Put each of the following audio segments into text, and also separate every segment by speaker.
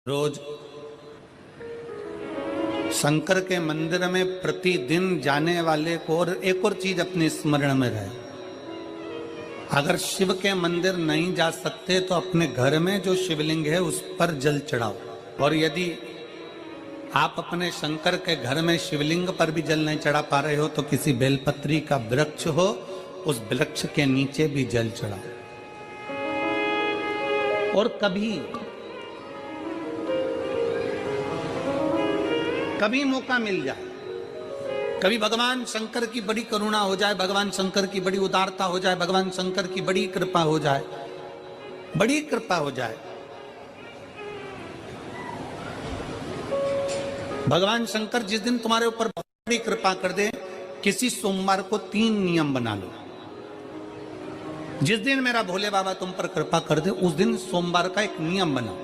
Speaker 1: रोज शंकर के मंदिर में प्रतिदिन जाने वाले को और एक और चीज अपने स्मरण में रहे, अगर शिव के मंदिर नहीं जा सकते तो अपने घर में जो शिवलिंग है उस पर जल चढ़ाओ। और यदि आप अपने शंकर के घर में शिवलिंग पर भी जल नहीं चढ़ा पा रहे हो तो किसी बेलपत्री का वृक्ष हो, उस वृक्ष के नीचे भी जल चढ़ाओ। और कभी मौका मिल जाए, कभी भगवान शंकर की बड़ी करुणा हो जाए, भगवान शंकर की बड़ी उदारता हो जाए, भगवान शंकर की बड़ी कृपा हो जाए, बड़ी कृपा हो जाए, भगवान शंकर जिस दिन तुम्हारे ऊपर बहुत बड़ी कृपा कर दे, किसी सोमवार को 3 नियम बना लो। जिस दिन मेरा भोले बाबा तुम पर कृपा कर दे उस दिन सोमवार का एक नियम बनाओ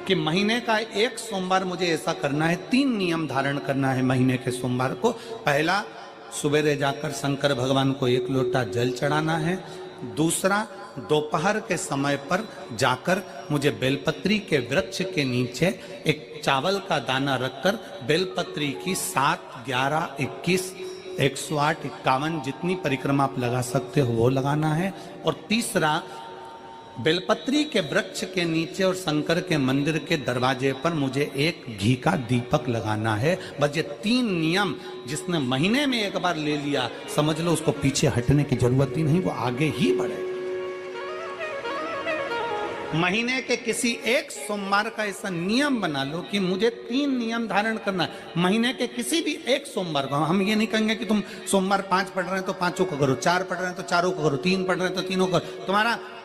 Speaker 1: कि महीने का एक सोमवार मुझे ऐसा करना है, 3 नियम धारण करना है महीने के सोमवार को। पहला, सुबेरे जाकर शंकर भगवान को 1 लोटा जल चढ़ाना है। दूसरा, दोपहर के समय पर जाकर मुझे बेलपत्री के वृक्ष के नीचे एक चावल का दाना रखकर बेलपत्री की 7, 11, 21, 108, 51 जितनी परिक्रमा आप लगा सकते हो वो लगाना है। और तीसरा, बेलपत्री के वृक्ष के नीचे और शंकर के मंदिर के दरवाजे पर मुझे एक घी का दीपक लगाना है। बस ये 3 नियम जिसने महीने में एक बार ले लिया, समझ लो उसको पीछे हटने की जरूरत ही नहीं, वो आगे ही बढ़े। महीने के किसी एक सोमवार का ऐसा नियम बना लो कि मुझे 3 नियम धारण करना है महीने के किसी भी एक सोमवार को। हम ये नहीं कहेंगे कि तुम सोमवार 5 पढ़ रहे हैं तो 5 को करो, 4 पढ़ रहे हैं तो 4 को करो, 3 पढ़ रहे हैं तो 3 को करो।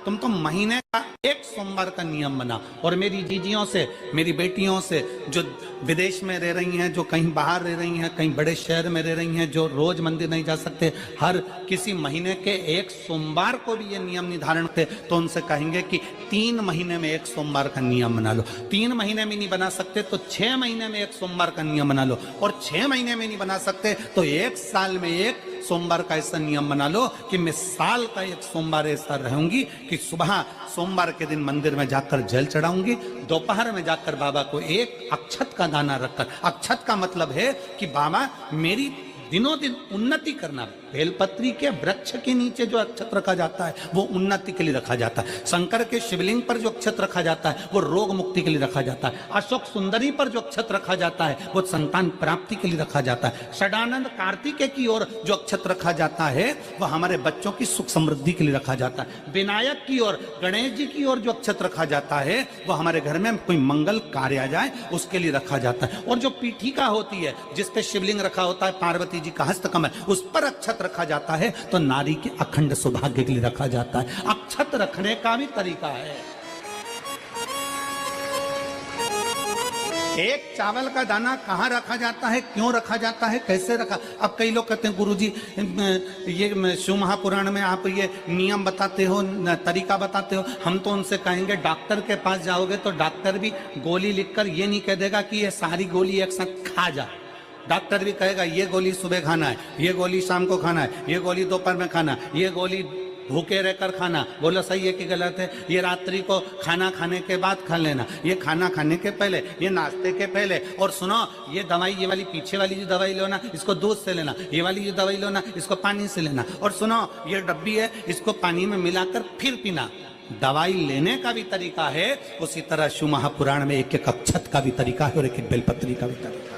Speaker 1: तुम तो महीने का एक सोमवार का नियम बना। और मेरी जीजियों से, मेरी बेटियों से जो विदेश में रह रही हैं, जो कहीं बाहर रह रही हैं, कहीं बड़े शहर में रह रही हैं, जो रोज मंदिर नहीं जा सकते, हर किसी महीने के एक सोमवार को भी ये नियम निर्धारण करते, तो उनसे कहेंगे कि 3 महीने में एक सोमवार का नियम बना लो। 3 महीने में नहीं बना सकते तो 6 महीने में एक सोमवार का नियम बना लो। और 6 महीने में नहीं बना सकते तो 1 साल में एक सोमवार का ऐसा नियम बना लो कि मैं साल का एक सोमवार ऐसा रहूंगी कि सुबह सोमवार के दिन मंदिर में जाकर जल चढ़ाऊंगी, दोपहर में जाकर बाबा को एक अक्षत का दाना रखकर, अक्षत का मतलब है कि बाबा मेरी दिनों दिन उन्नति करना। बेलपत्री के वृक्ष के नीचे जो अक्षत रखा जाता है वो उन्नति के लिए रखा जाता है। शंकर के शिवलिंग पर जो अक्षत रखा जाता है वो रोग मुक्ति के लिए रखा जाता है। अशोक सुंदरी पर जो अक्षत रखा जाता है वो संतान प्राप्ति के लिए रखा जाता है। षडानंद कार्तिकेय की ओर जो अक्षत रखा जाता है वो हमारे बच्चों की सुख समृद्धि के लिए रखा जाता है। विनायक की ओर, गणेश जी की ओर जो अक्षत रखा जाता है वो हमारे घर में कोई मंगल कार्य आ जाए उसके लिए रखा जाता है। और जो पीठिका होती है जिसपे शिवलिंग रखा होता है, पार्वती जी का हस्तकमल, उस पर अक्षत रखा जाता है तो नारी के अखंड सौभाग्य के लिए रखा जाता है। अक्षत रखने का भी तरीका है। एक चावल का दाना कहाँ रखा जाता है, क्यों रखा जाता है, कैसे रखा। अब कई लोग कहते हैं गुरुजी ये शिव महापुराण में आप ये नियम बताते हो, तरीका बताते हो। हम तो उनसे कहेंगे डॉक्टर के पास जाओगे तो डॉक्टर भी गोली लिखकर ये नहीं कह देगा कि ये सारी गोली एक साथ खा जा। डॉक्टर भी कहेगा ये गोली सुबह खाना है, ये गोली शाम को खाना है, ये गोली दोपहर में खाना, ये गोली भूखे रहकर खाना। बोलो सही है कि गलत है? ये रात्रि को खाना खाने के बाद खा लेना, ये खाना खाने के पहले, ये नाश्ते के पहले। और सुनो, ये दवाई, ये वाली पीछे वाली जो दवाई लो ना इसको दूध से लेना, ये वाली जो दवाई लो ना इसको पानी से लेना। और सुनो, ये डब्बी है इसको पानी में मिलाकर फिर पीना। दवाई लेने का भी तरीका है, उसी तरह शिव महापुराण में एक एक अक्षत का भी तरीका है और एक एक बेलपत्री का भी तरीका है।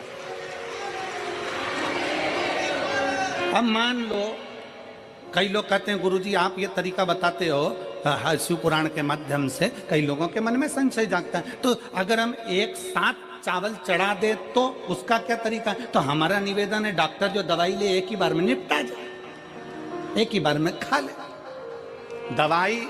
Speaker 1: अब मान लो कई लोग कहते हैं गुरुजी आप ये तरीका बताते हो शिव पुराण के माध्यम से, कई लोगों के मन में संशय जागता है, तो अगर हम एक साथ चावल चढ़ा दे तो उसका क्या तरीका है? तो हमारा निवेदन है डॉक्टर जो दवाई ले एक ही बार में निपटा जाए, एक ही बार में खा ले। दवाई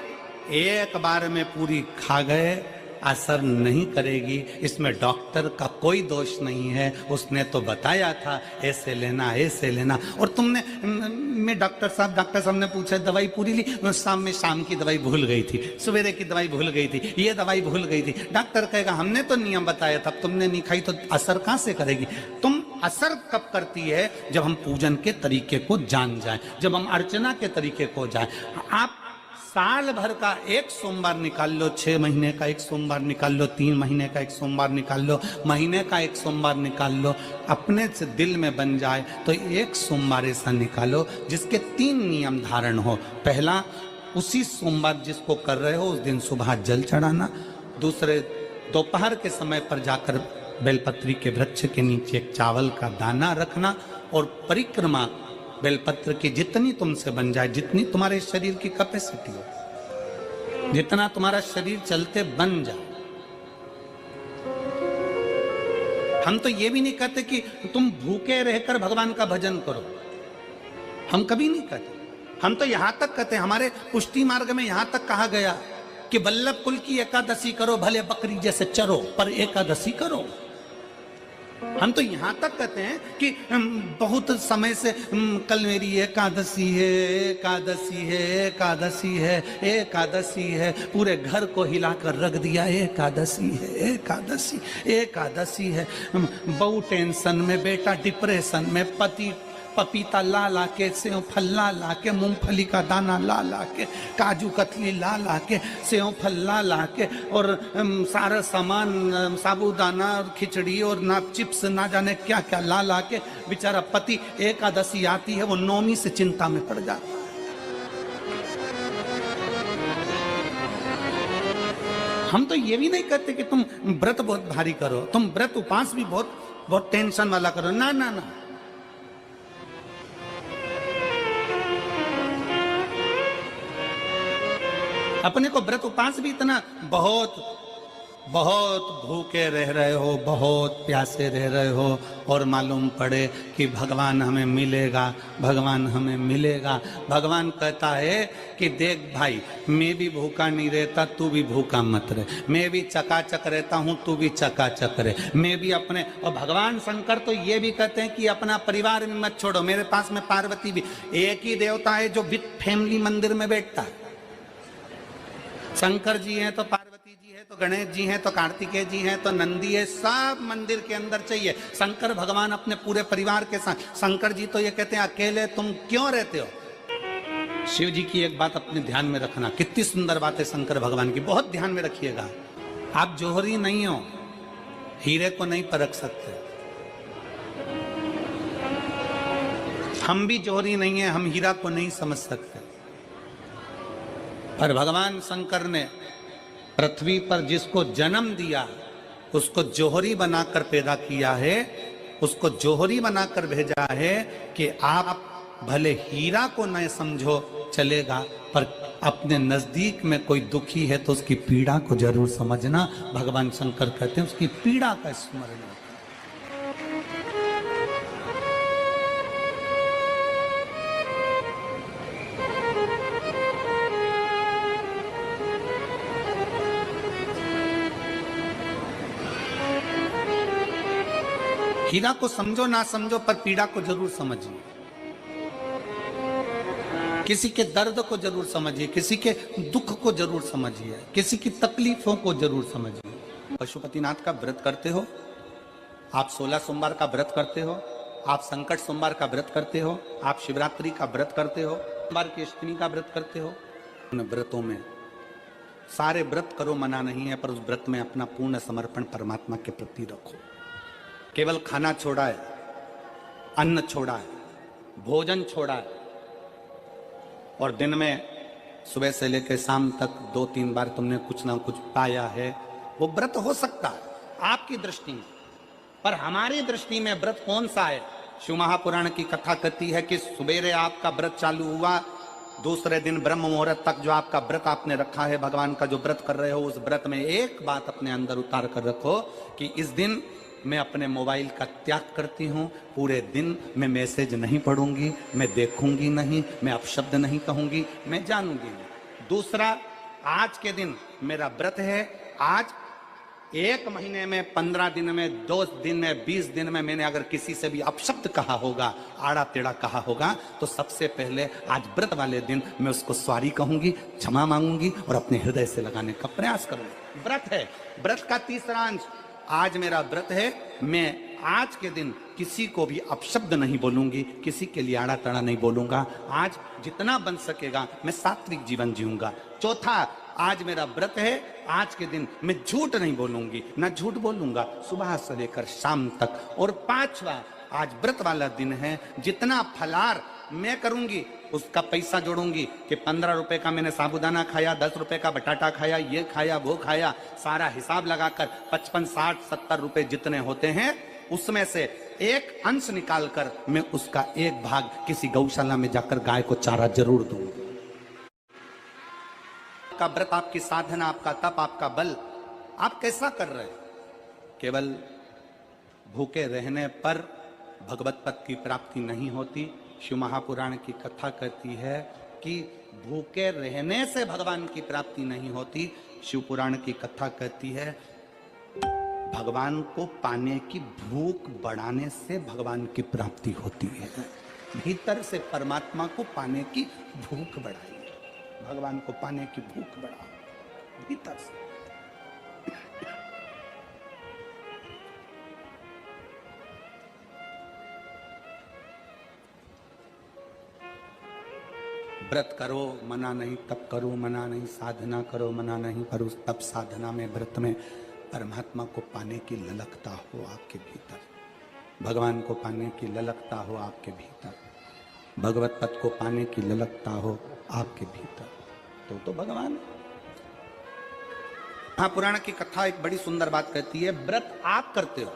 Speaker 1: एक बार में पूरी खा गए असर नहीं करेगी, इसमें डॉक्टर का कोई दोष नहीं है। उसने तो बताया था ऐसे लेना, ऐसे लेना। और तुमने, मैं डॉक्टर साहब ने पूछा दवाई पूरी ली, शाम की दवाई भूल गई थी, सवेरे की दवाई भूल गई थी, ये दवाई भूल गई थी। डॉक्टर कहेगा हमने तो नियम बताया था, तुमने नहीं खाई तो असर कहां से करेगी? तुम असर कब करती है? जब हम पूजन के तरीके को जान जाए, जब हम अर्चना के तरीके को जाए। आप साल भर का एक सोमवार निकाल लो, 6 महीने का एक सोमवार निकाल लो, 3 महीने का एक सोमवार निकाल लो, महीने का एक सोमवार निकाल लो, अपने से दिल में बन जाए तो एक सोमवार ऐसा निकालो जिसके 3 नियम धारण हो। पहला, उसी सोमवार जिसको कर रहे हो उस दिन सुबह जल चढ़ाना। दूसरे, दोपहर के समय पर जाकर बेलपत्री के वृक्ष के नीचे एक चावल का दाना रखना और परिक्रमा बेलपत्र की जितनी तुमसे बन जाए, जितनी तुम्हारे शरीर की कैपेसिटी हो, जितना तुम्हारा शरीर चलते बन जाए। हम तो ये भी नहीं कहते कि तुम भूखे रहकर भगवान का भजन करो, हम कभी नहीं कहते। हम तो यहां तक कहते हैं, हमारे पुष्टि मार्ग में यहां तक कहा गया कि वल्लभ कुल की एकादशी करो, भले बकरी जैसे चरो पर एकादशी करो। हम तो यहां तक कहते हैं कि बहुत समय से कल मेरी एकादशी है, एकादशी है, एकादशी है, एकादशी है, पूरे घर को हिलाकर रख दिया, एकादशी है, एकादशी, एकादशी है। बहू टेंशन में, बेटा डिप्रेशन में, पति पपीता ला ला के, सेव फल ला ला के, मूंगफली का दाना ला ला के, काजू कतली ला ला के, सेव फल ला ला के, और सारा सामान, साबूदाना और खिचड़ी और ना चिप्स ना जाने क्या क्या ला ला के, बेचारा पति एकादशी आती है वो नौमी से चिंता में पड़ जाता है। हम तो ये भी नहीं कहते कि तुम व्रत बहुत भारी करो, तुम व्रत उपास भी बहुत टेंशन वाला करो, ना ना ना। अपने को व्रत उपास भी इतना बहुत भूखे रह रहे हो, बहुत प्यासे रह रहे हो, और मालूम पड़े कि भगवान हमें मिलेगा, भगवान हमें मिलेगा। भगवान कहता है कि देख भाई, मैं भी भूखा नहीं रहता, तू भी भूखा मत रहे, मैं भी चकाचक रहता हूँ, तू भी चकाचक रहे, मैं भी अपने। और भगवान शंकर तो ये भी कहते हैं कि अपना परिवार में मत छोड़ो। मेरे पास में पार्वती भी, एक ही देवता है जो विद फैमिली मंदिर में बैठता है। शंकर जी हैं तो पार्वती जी है, तो गणेश जी हैं, तो कार्तिकेय जी हैं, तो नंदी है, सब मंदिर के अंदर चाहिए। शंकर भगवान अपने पूरे परिवार के साथ। शंकर जी तो ये कहते हैं अकेले तुम क्यों रहते हो। शिव जी की एक बात अपने ध्यान में रखना, कितनी सुंदर बात है शंकर भगवान की, बहुत ध्यान में रखिएगा। आप जौहरी नहीं हो, हीरे को नहीं परख सकते। हम भी जौहरी नहीं है, हम हीरा को नहीं समझ सकते। पर भगवान शंकर ने पृथ्वी पर जिसको जन्म दिया उसको जौहरी बनाकर पैदा किया है, उसको जौहरी बनाकर भेजा है कि आप भले हीरा को न समझो चलेगा, पर अपने नजदीक में कोई दुखी है तो उसकी पीड़ा को जरूर समझना। भगवान शंकर कहते हैं उसकी पीड़ा का स्मरण। हीरा को समझो ना समझो, पर पीड़ा को जरूर समझिए। किसी के दर्द को जरूर समझिए, किसी के दुख को जरूर समझिए, किसी की तकलीफों को जरूर समझिए। पशुपतिनाथ का व्रत करते हो आप, 16 सोमवार का व्रत करते हो आप, संकट सोमवार का व्रत करते हो आप, शिवरात्रि का व्रत करते हो, सोमवार की अष्टमी का व्रत करते हो। उन व्रतों में सारे व्रत करो, मना नहीं है, पर उस व्रत में अपना पूर्ण समर्पण परमात्मा के प्रति रखो। केवल खाना छोड़ा है, अन्न छोड़ा है, भोजन छोड़ा है, और दिन में सुबह से लेकर शाम तक 2-3 बार तुमने कुछ ना कुछ पाया है, वो व्रत हो सकता है आपकी दृष्टि में, पर हमारी दृष्टि में व्रत कौन सा है। शिव महापुराण की कथा कहती है कि सुबेरे आपका व्रत चालू हुआ, दूसरे दिन ब्रह्म मुहूर्त तक जो आपका व्रत आपने रखा है, भगवान का जो व्रत कर रहे हो, उस व्रत में एक बात अपने अंदर उतार कर रखो कि इस दिन मैं अपने मोबाइल का त्याग करती हूँ, पूरे दिन मैं मैसेज नहीं पढ़ूंगी, मैं देखूंगी नहीं, मैं अपशब्द नहीं कहूंगी, मैं जानूंगी नहीं। दूसरा, आज के दिन मेरा व्रत है, आज 1 महीने में, 15 दिन में, 2 दिन में, 20 दिन में मैंने अगर किसी से भी अपशब्द कहा होगा, आड़ा टेढ़ा कहा होगा, तो सबसे पहले आज व्रत वाले दिन मैं उसको सॉरी कहूंगी, क्षमा मांगूंगी और अपने हृदय से लगाने का प्रयास करूंगी। व्रत है। व्रत का तीसरा अंश आज मेरा व्रत है, मैं आज के दिन किसी को भी अपशब्द नहीं बोलूंगी, किसी के लिए आड़ा तड़ा नहीं बोलूंगा। आज जितना बन सकेगा मैं सात्विक जीवन जीऊंगा। चौथा, आज मेरा व्रत है, आज के दिन मैं झूठ नहीं बोलूंगी, ना झूठ बोलूंगा सुबह से लेकर शाम तक। और पांचवा, आज व्रत वाला दिन है, जितना फलार मैं करूंगी उसका पैसा जोड़ूंगी कि 15 रुपए का मैंने साबुदाना खाया, 10 रुपए का बटाटा खाया, ये खाया वो खाया, सारा हिसाब लगाकर 55, 60, 70 रुपए जितने होते हैं उसमें से एक अंश निकालकर मैं उसका एक भाग किसी गौशाला में जाकर गाय को चारा जरूर दूंगी। आपका व्रत, आपकी साधना, आपका तप, आपका बल, आप कैसा कर रहे हैं? केवल भूखे रहने पर भगवत पद की प्राप्ति नहीं होती। शिव महापुराण की कथा कहती है कि भूखे रहने से भगवान की प्राप्ति नहीं होती। शिव पुराण की कथा कहती है भगवान को पाने की भूख बढ़ाने से भगवान की प्राप्ति होती है। भीतर से परमात्मा को पाने की भूख बढ़ाइए, भगवान को पाने की भूख बढ़ाओ भीतर से। व्रत करो मना नहीं, तप करो मना नहीं, साधना करो मना नहीं, पर उस तप साधना में, व्रत में परमात्मा को पाने की ललकता हो आपके भीतर, भगवान को पाने की ललकता हो आपके भीतर, भगवत पद को पाने की ललकता हो आपके भीतर, तो भगवान। महापुराण की कथा एक बड़ी सुंदर बात कहती है, व्रत आप करते हो,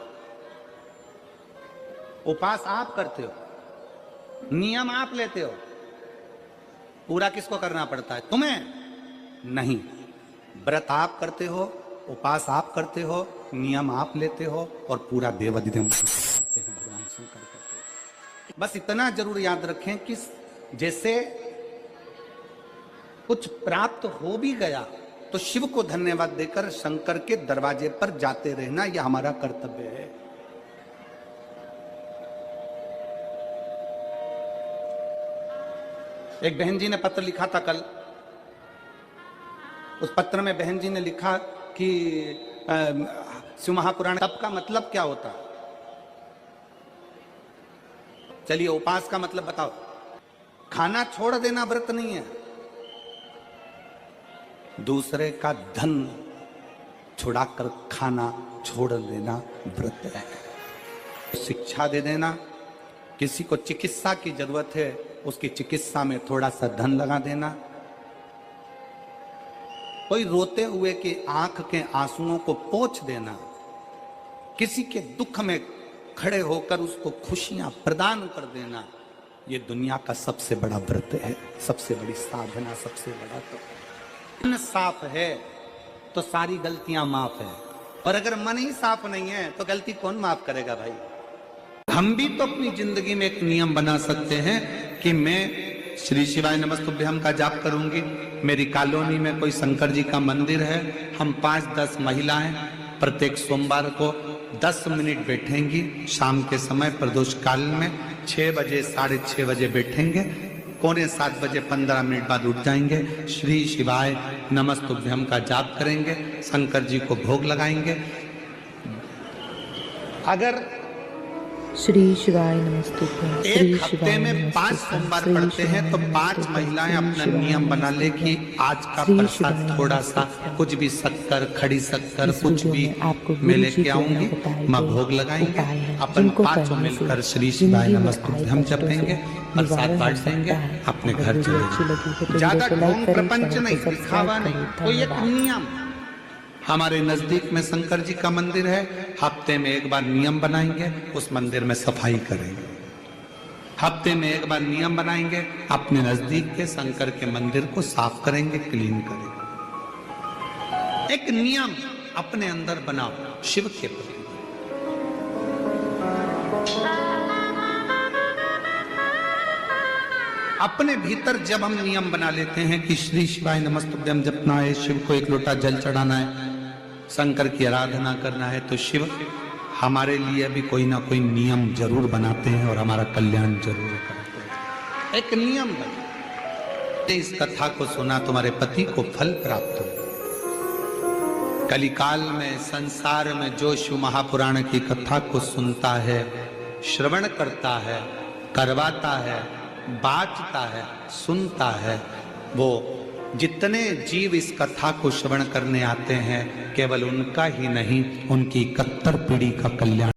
Speaker 1: उपास आप करते हो, नियम आप लेते हो, पूरा किसको करना पड़ता है? तुम्हें नहीं। व्रत आप करते हो, उपास आप करते हो, नियम आप लेते हो और पूरा देवाधिदेव करते हैं, भगवान शंकर करते हैं। बस इतना जरूर याद रखें कि जैसे कुछ प्राप्त हो भी गया तो शिव को धन्यवाद देकर शंकर के दरवाजे पर जाते रहना, यह हमारा कर्तव्य है। एक बहन जी ने पत्र लिखा था कल, उस पत्र में बहन जी ने लिखा कि शिव महापुराण तप का मतलब क्या होता है? चलिए उपास का मतलब बताओ। खाना छोड़ देना व्रत नहीं है, दूसरे का धन छुड़ाकर खाना छोड़ देना व्रत है। शिक्षा दे देना, किसी को चिकित्सा की जरूरत है उसकी चिकित्सा में थोड़ा सा धन लगा देना, कोई रोते हुए की आंख के आंसुओं को पोंछ देना, किसी के दुख में खड़े होकर उसको खुशियां प्रदान कर देना, ये दुनिया का सबसे बड़ा व्रत है, सबसे बड़ी साधना, सबसे बड़ा। तो मन साफ है तो सारी गलतियां माफ है, और अगर मन ही साफ नहीं है तो गलती कौन माफ करेगा भाई? हम भी तो अपनी जिंदगी में एक नियम बना सकते हैं कि मैं श्री शिवाय नमस्तुभ्यम का जाप करूंगी, मेरी कॉलोनी में कोई शंकर जी का मंदिर है, हम 5-10 महिलाएं प्रत्येक सोमवार को 10 मिनट बैठेंगी, शाम के समय प्रदोष काल में 6 बजे 6:30 बजे बैठेंगे, 6:45 बजे 15 मिनट बाद उठ जाएंगे, श्री शिवाय नमस्तुभ्यम का जाप करेंगे, शंकर जी को भोग लगाएंगे। अगर
Speaker 2: श्री शिवाय नमस्तुभ्यम,
Speaker 1: एक हफ्ते में 5 सोमवार पढ़ते हैं तो 5 महिलाएं अपना नियम बना ले कि आज का प्रसाद थोड़ा सा, कुछ भी शक्कर, खड़ी शक्कर, कुछ भी मैं लेके आऊंगी, माँ भोग लगाएंगे, अपन 5 मिलकर श्री शिवाय नमस्तुभ्यम जपेंगे, प्रसाद बांट देंगे, अपने घर चलेंगे। ज्यादा ढोंग प्रपंच नहीं, दिखावा नहीं, कोई एक नियम। हमारे नजदीक में शंकर जी का मंदिर है, हफ्ते में एक बार नियम बनाएंगे, उस मंदिर में सफाई करेंगे। हफ्ते में एक बार नियम बनाएंगे, अपने नजदीक के शंकर के मंदिर को साफ करेंगे, क्लीन करेंगे। एक नियम अपने अंदर बनाओ शिव के प्रति। अपने भीतर जब हम नियम बना लेते हैं कि श्री शिवाय नमस्तुभ्यम जपना है, शिव को एक लोटा जल चढ़ाना है, शंकर की आराधना करना है, तो शिव हमारे लिए भी कोई ना कोई नियम जरूर बनाते हैं और हमारा कल्याण जरूर करते हैं। एक नियम बने, इस कथा को सुना, तुम्हारे पति को फल प्राप्त हो। कलिकाल में संसार में जो शिव महापुराण की कथा को सुनता है, श्रवण करता है, करवाता है, बाँचता है, सुनता है, वो जितने जीव इस कथा को श्रवण करने आते हैं, केवल उनका ही नहीं, उनकी 71 पीढ़ी का कल्याण